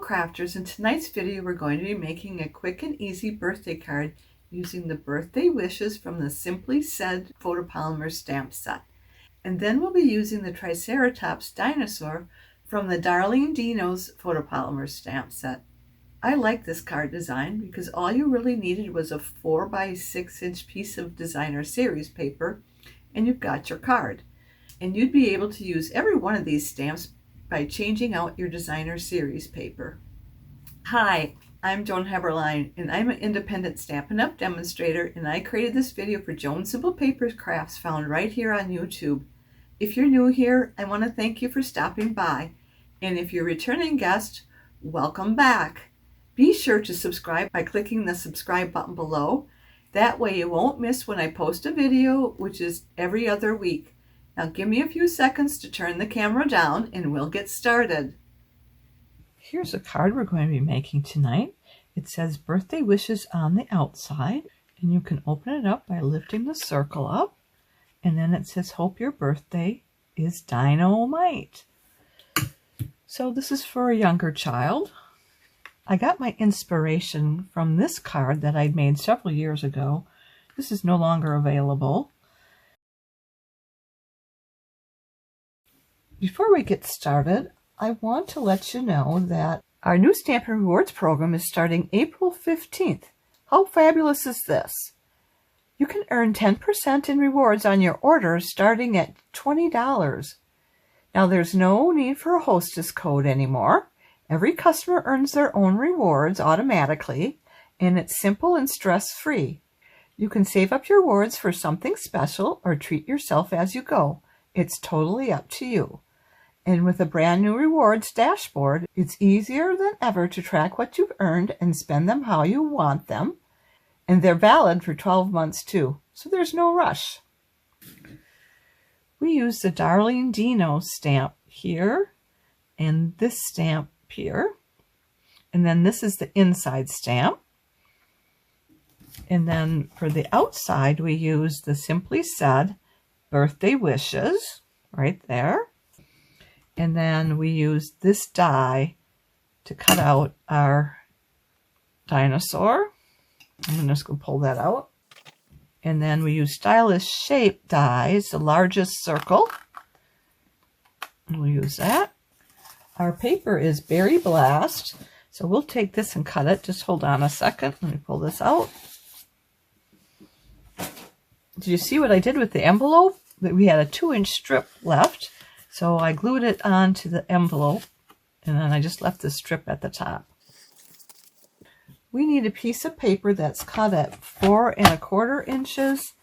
Crafters. In tonight's video, we're going to be making a quick and easy birthday card using the birthday wishes from the Simply Said Photopolymer stamp set. And then we'll be using the Triceratops dinosaur from the Darling DINOS Photopolymer stamp set. I like this card design because all you really needed was a 4 by 6 inch piece of designer series paper and you've got your card. And you'd be able to use every one of these stamps by changing out your designer series paper. Hi, I'm Joan and I'm an independent Stampin' Up demonstrator, and I created this video for Joan Simple Paper Crafts found right here on YouTube. If you're new here, I want to thank you for stopping by, and if you're a returning guest, welcome back. Be sure to subscribe by clicking the subscribe button below. That way you won't miss when I post a video, which is every other week. Now give me a few seconds to turn the camera down and we'll get started. Here's a card we're going to be making tonight. It says birthday wishes on the outside, and you can open it up by lifting the circle up, and then it says hope your birthday is dynamite. So this is for a younger child. I got my inspiration from this card that I'd made several years ago. This is no longer available. Before we get started, I want to let you know that our new Stampin' Rewards program is starting April 15th. How fabulous is this? You can earn 10% in rewards on your orders starting at $20. Now there's no need for a hostess code anymore. Every customer earns their own rewards automatically, and it's simple and stress-free. You can save up your rewards for something special or treat yourself as you go. It's totally up to you. And with a brand new rewards dashboard, it's easier than ever to track what you've earned and spend them how you want them. And they're valid for 12 months too, so there's no rush. We use the Darling DINOS stamp here and this stamp here. And then this is the inside stamp. And then for the outside, we use the Simply Said birthday wishes right there. And then we use this die to cut out our dinosaur. I'm just going to pull that out. And then we use stylish shape dies, the largest circle. And we'll use that. Our paper is Berry Blast. So we'll take this and cut it. Just hold on a second. Let me pull this out. Did you see what I did with the envelope? We had a 2-inch strip left. So I glued it onto the envelope, and then I just left the strip at the top. We need a piece of paper that's cut at 4 1/4 inches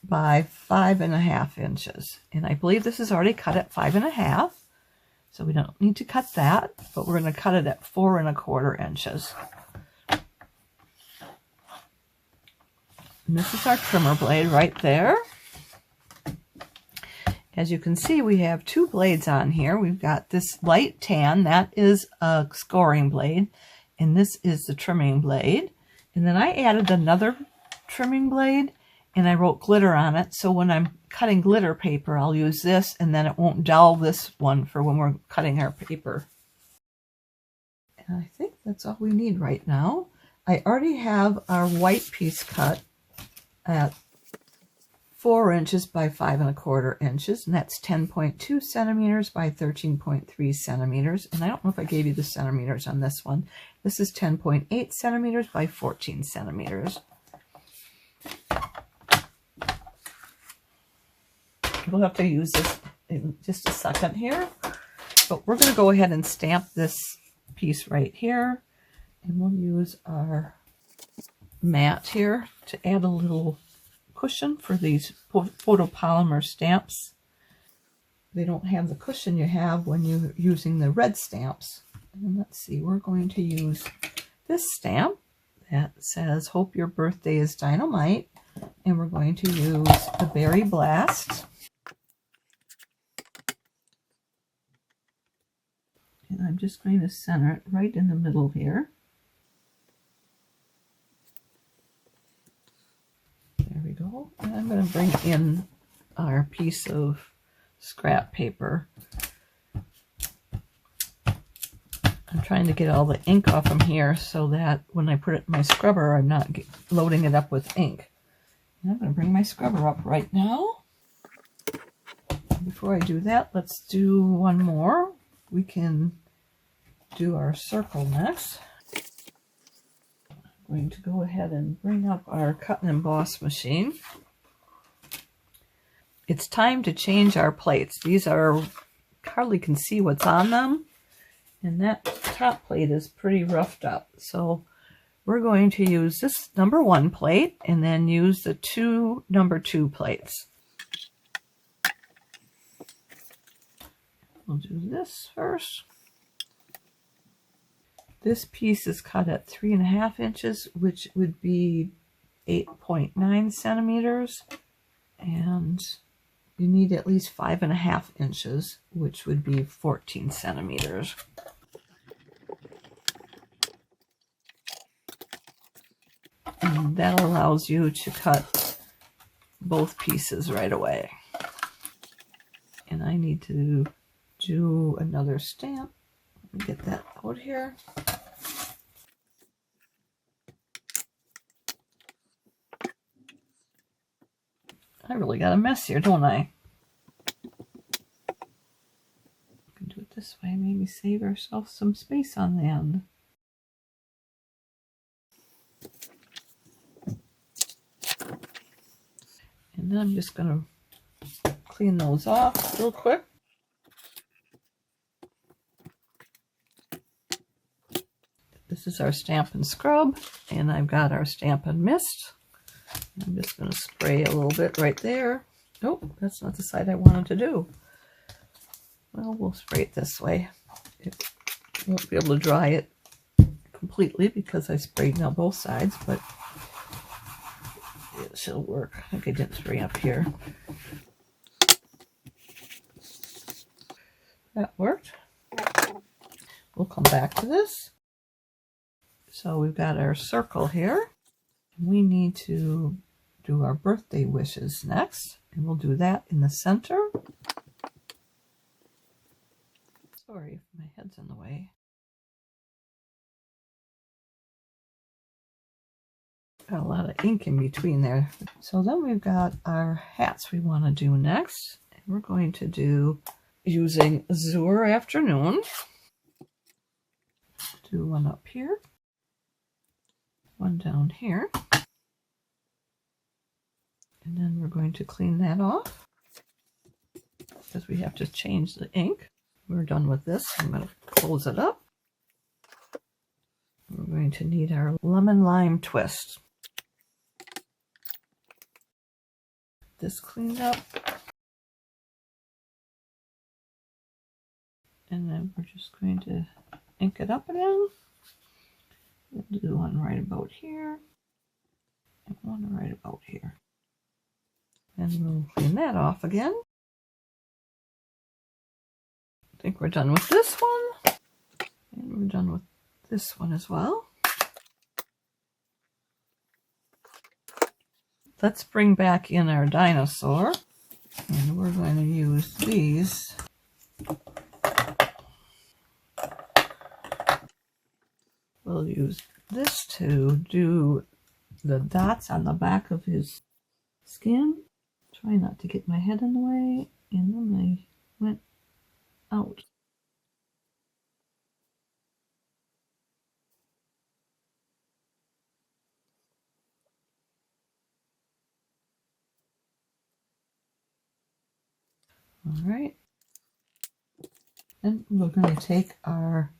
by 5 1/2 inches. And I believe this is already cut at 5 1/2. So we don't need to cut that, but we're going to cut it at 4 1/4 inches. And this is our trimmer blade right there. As you can see, we have 2 blades on here. We've got this light tan, that is a scoring blade, and this is the trimming blade. And then I added another trimming blade, and I wrote glitter on it, so when I'm cutting glitter paper, I'll use this, and then it won't dull this one for when we're cutting our paper. And I think that's all we need right now. I already have our white piece cut at 4 inches by 5 1/4 inches, and that's 10.2 centimeters by 13.3 centimeters. And I don't know if I gave you the centimeters on this one. This is 10.8 centimeters by 14 centimeters. We'll have to use this in just a second here, but we're going to go ahead and stamp this piece right here, and we'll use our mat here to add a little cushion for these photopolymer stamps. They don't have the cushion you have when you're using the red stamps. And let's see, we're going to use this stamp that says hope your birthday is dynamite, and we're going to use the Berry Blast. And I'm just going to center it right in the middle here. There we go. And I'm going to bring in our piece of scrap paper. I'm trying to get all the ink off from here so that when I put it in my scrubber, I'm not loading it up with ink. And I'm going to bring my scrubber up right now. Before I do that, let's do one more. We can do our circle next. I'm going to go ahead and bring up our cut and emboss machine. It's time to change our plates. These are, hardly can see what's on them. And that top plate is pretty roughed up. So we're going to use this number 1 plate and then use the 2 number 2 plates. We'll do this first. This piece is cut at 3.5 inches, which would be 8.9 centimeters. And you need at least 5.5 inches, which would be 14 centimeters. And that allows you to cut both pieces right away. And I need to do another stamp. Let me get that out here. I really got a mess here, don't I? I can do it this way, maybe save ourselves some space on the end. And then I'm just going to clean those off real quick. This is our Stampin' Scrub, and I've got our Stampin' Mist. I'm just going to spray a little bit right there. Oh, that's not the side I wanted to do. Well, we'll spray it this way. It won't be able to dry it completely because I sprayed now both sides, but it should work. I think I didn't spray up here. That worked. We'll come back to this. So we've got our circle here. We need to do our birthday wishes next, and we'll do that in the center. Sorry if my head's in the way. Got a lot of ink in between there. So then we've got our hats we want to do next. And we're going to do using Azure Afternoon. Do one up here. One down here. And then we're going to clean that off because we have to change the ink. We're done with this. I'm going to close it up. We're going to need our lemon lime twist. This cleaned up. And then we're just going to ink it up again. We'll do one right about here. And one right about here. And we'll clean that off again. I think we're done with this one. And we're done with this one as well. Let's bring back in our dinosaur. And we're going to use these. We'll use this to do the dots on the back of his skin. Try not to get my head in the way, and then I went out. All right. Then we're going to take our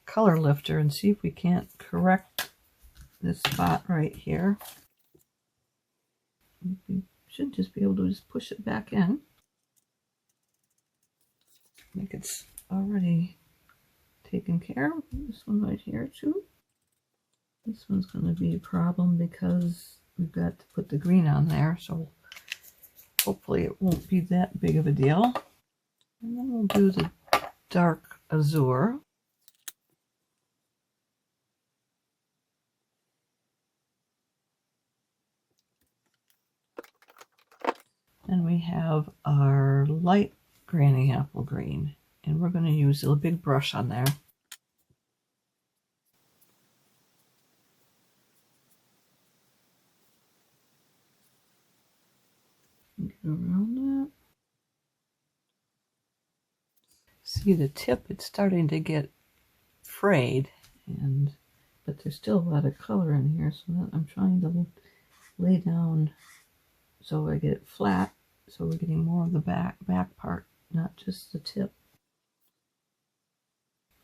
color lifter and see if we can't correct this spot right here. We should just be able to just push it back in. I think it's already taken care of. This one right here too. This one's going to be a problem because we've got to put the green on there, so hopefully it won't be that big of a deal. And then we'll do the dark azure. And we have our light granny apple green, and we're going to use a big brush on there. around that. See the tip, it's starting to get frayed, but there's still a lot of color in here, so that I'm trying to lay down so I get it flat, so we're getting more of the back part, not just the tip.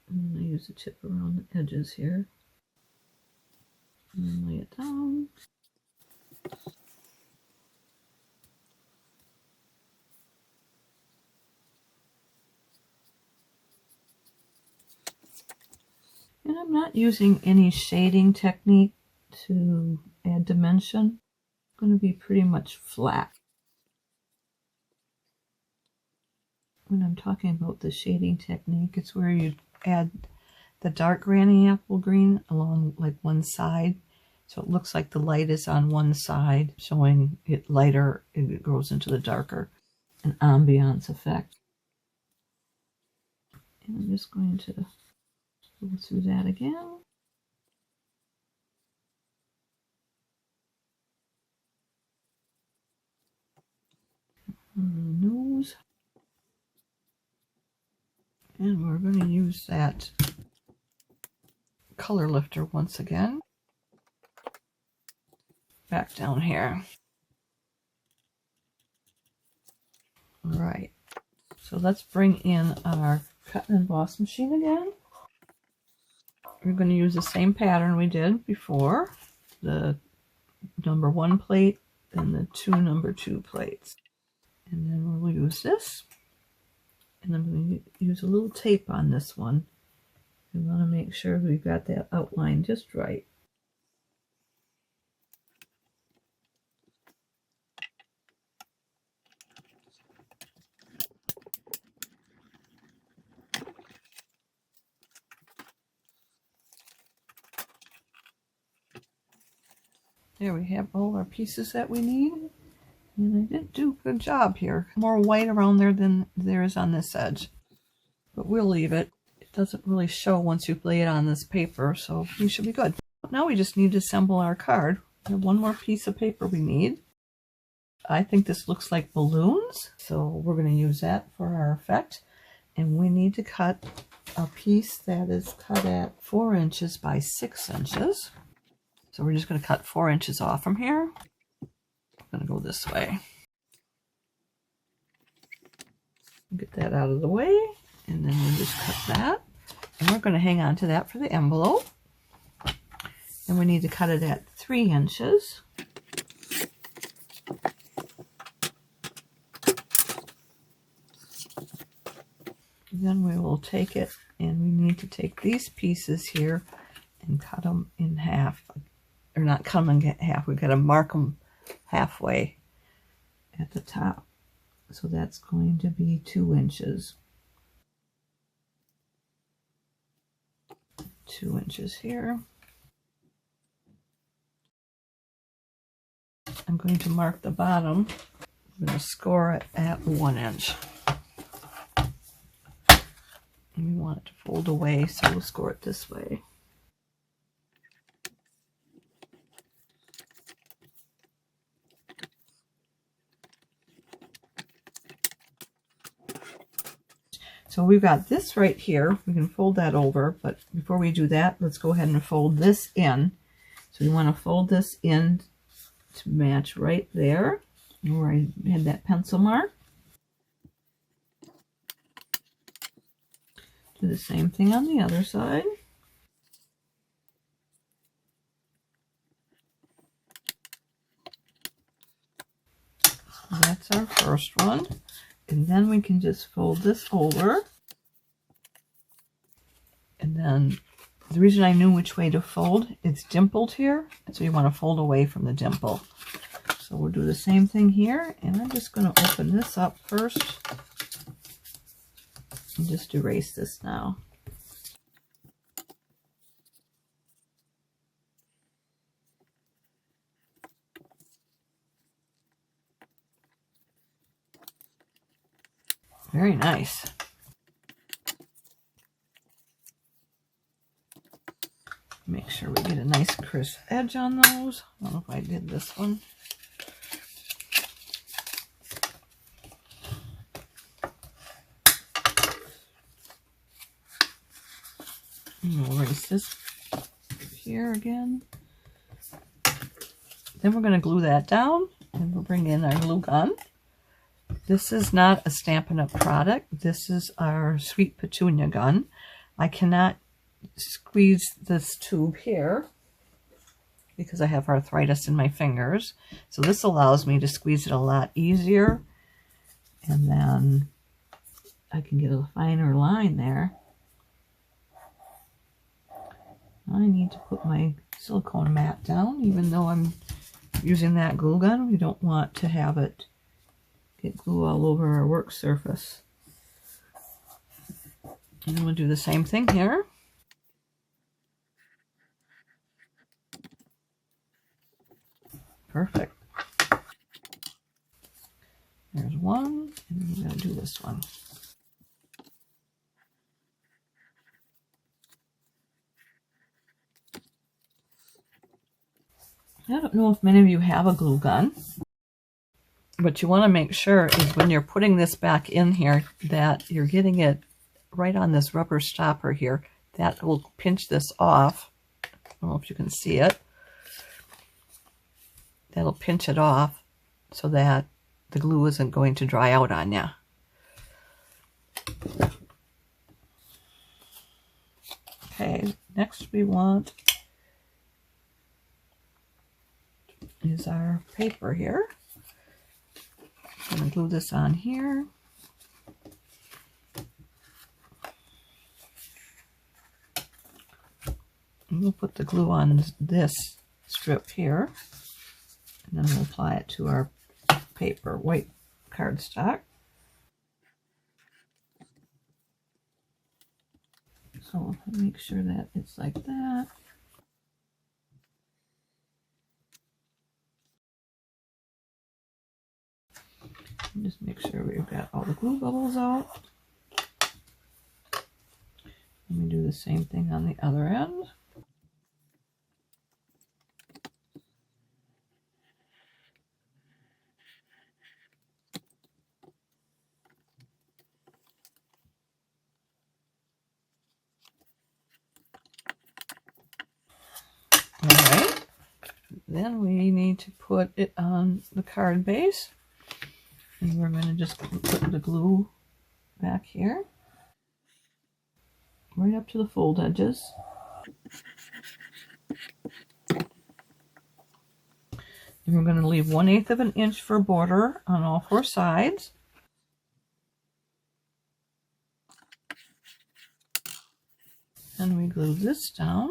And I use the tip around the edges here. And then lay it down. And I'm not using any shading technique to add dimension. It's going to be pretty much flat. When I'm talking about the shading technique, it's where you add the dark granny apple green along like one side. So it looks like the light is on one side, showing it lighter, it goes into the darker. An ambiance effect. And I'm just going to go through that again. On the nose. And we're going to use that color lifter once again. Back down here. All right. So let's bring in our cut and emboss machine again. We're going to use the same pattern we did before. The number 1 plate and the 2 number 2 plates. And then we'll use this. And I'm going to use a little tape on this one. We want to make sure we've got that outline just right. There we have all our pieces that we need. And I did do a good job here. More white around there than there is on this edge. But we'll leave it. It doesn't really show once you lay it on this paper, so we should be good. Now we just need to assemble our card. We have one more piece of paper we need. I think this looks like balloons, so we're going to use that for our effect. And we need to cut a piece that is cut at 4 inches by 6 inches. So we're just going to cut 4 inches off from here. I'm going to go this way. Get that out of the way, and then we just cut that. And we're going to hang on to that for the envelope. And we need to cut it at 3 inches. Then we will take it, and we need to take these pieces here and cut them in half. Or not cut them in half, we've got to mark them halfway at the top. So that's going to be 2 inches. 2 inches here. I'm going to mark the bottom. I'm going to score it at 1 inch. And we want it to fold away, so we'll score it this way. So we've got this right here. We can fold that over, but before we do that, let's go ahead and fold this in. So we want to fold this in to match right there where I had that pencil mark. Do the same thing on the other side. So that's our first one. And then we can just fold this over. And then the reason I knew which way to fold, it's dimpled here. So you want to fold away from the dimple. So we'll do the same thing here. And I'm just going to open this up first. And just erase this now. Very nice. Make sure we get a nice crisp edge on those. I don't know if I did this one. And we'll erase this here again. Then we're going to glue that down, and we'll bring in our glue gun. This is not a Stampin' Up! Product. This is our Sweet Petunia gun. I cannot squeeze this tube here because I have arthritis in my fingers. So this allows me to squeeze it a lot easier. And then I can get a finer line there. I need to put my silicone mat down, even though I'm using that glue gun. We don't want to have it get glue all over our work surface. And we'll do the same thing here. Perfect. There's one, and then we're going to do this one. I don't know if many of you have a glue gun, but you want to make sure is when you're putting this back in here that you're getting it right on this rubber stopper here. That will pinch this off. I don't know if you can see it. That'll pinch it off so that the glue isn't going to dry out on you. Okay, next we want is our paper here. I'm going to glue this on here. And we'll put the glue on this strip here. And then we'll apply it to our paper, white cardstock. So make sure that it's like that. And just make sure we've got all the glue bubbles out. And we do the same thing on the other end. Alright, then we need to put it on the card base. And we're going to just put the glue back here, right up to the fold edges. And we're going to leave 1/8 of an inch for border on all 4 sides. And we glue this down.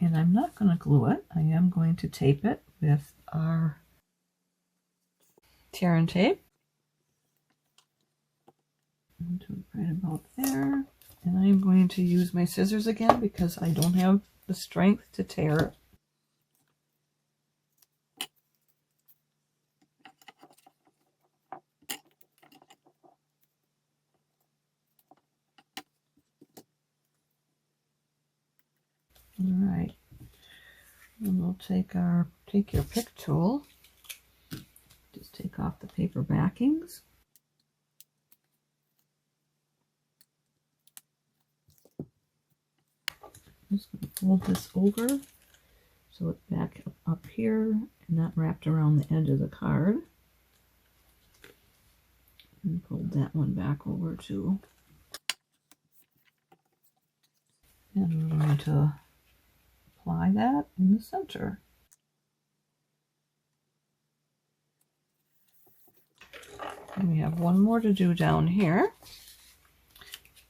And I'm not going to glue it. I am going to tape it with our tear and tape. Right about there. And I'm going to use my scissors again because I don't have the strength to tear it. Alright, and we'll take your pick tool, just take off the paper backings. I'm just going to fold this over so it's back up here and not wrapped around the edge of the card. And fold that one back over too. And we're going to apply that in the center. And we have one more to do down here.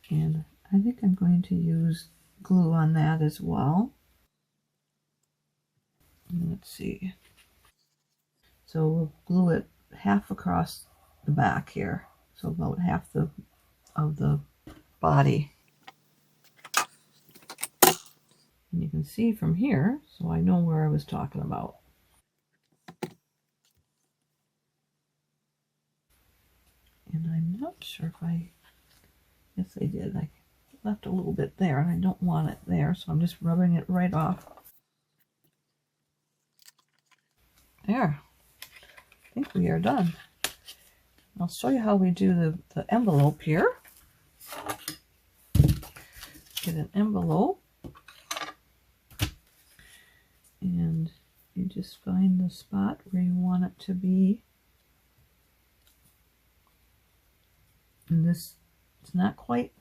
And I think I'm going to use glue on that as well. And let's see. So we'll glue it half across the back here. So about half of the body. And you can see from here, so I know where I was talking about. And I'm not sure if yes I did. I left a little bit there and I don't want it there, so I'm just rubbing it right off. There. I think we are done. I'll show you how we do the envelope here. get an envelope, and you just find the spot where you want it to be. And this, it's not quite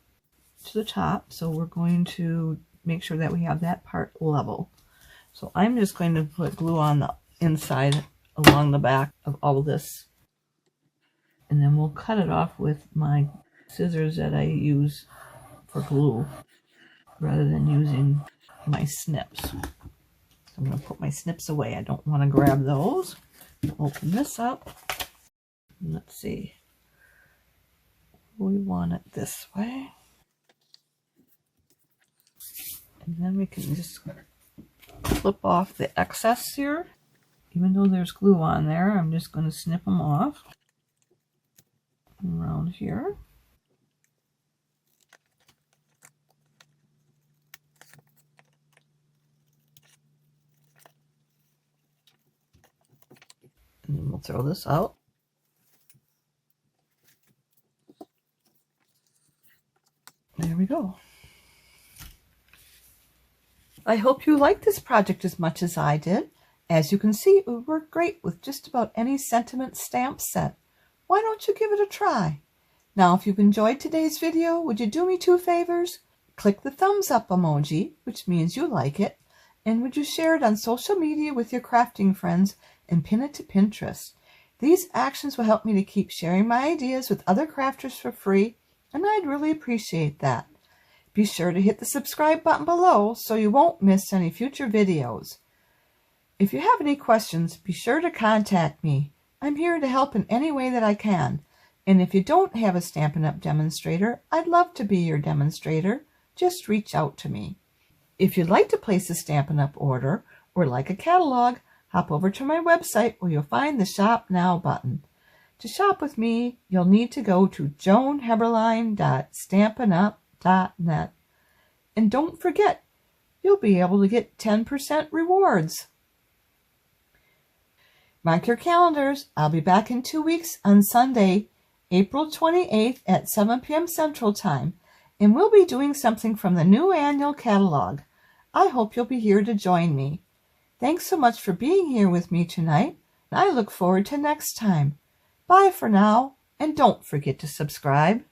to the top, so we're going to make sure that we have that part level. So I'm just going to put glue on the inside along the back of all this, and then we'll cut it off with my scissors that I use for glue rather than using my snips. So I'm going to put my snips away. I don't want to grab those. Open this up. Let's see. We want it this way. And then we can just flip off the excess here. Even though there's glue on there, I'm just going to snip them off around here. And then we'll throw this out. There we go. I hope you liked this project as much as I did. As you can see, it would work great with just about any sentiment stamp set. Why don't you give it a try? Now, if you've enjoyed today's video, would you do me 2 favors? Click the thumbs up emoji, which means you like it, and would you share it on social media with your crafting friends and pin it to Pinterest? These actions will help me to keep sharing my ideas with other crafters for free, and I'd really appreciate that. Be sure to hit the subscribe button below so you won't miss any future videos. If you have any questions, be sure to contact me. I'm here to help in any way that I can. And if you don't have a Stampin' Up! Demonstrator, I'd love to be your demonstrator. Just reach out to me. If you'd like to place a Stampin' Up! Order or like a catalog, hop over to my website where you'll find the Shop Now button. To shop with me, you'll need to go to joanheberlein.stampinup.net. And don't forget, you'll be able to get 10% rewards. Mark your calendars. I'll be back in 2 weeks on Sunday, April 28th at 7 p.m. Central Time, and we'll be doing something from the new annual catalog. I hope you'll be here to join me. Thanks so much for being here with me tonight, and I look forward to next time. Bye for now, and don't forget to subscribe.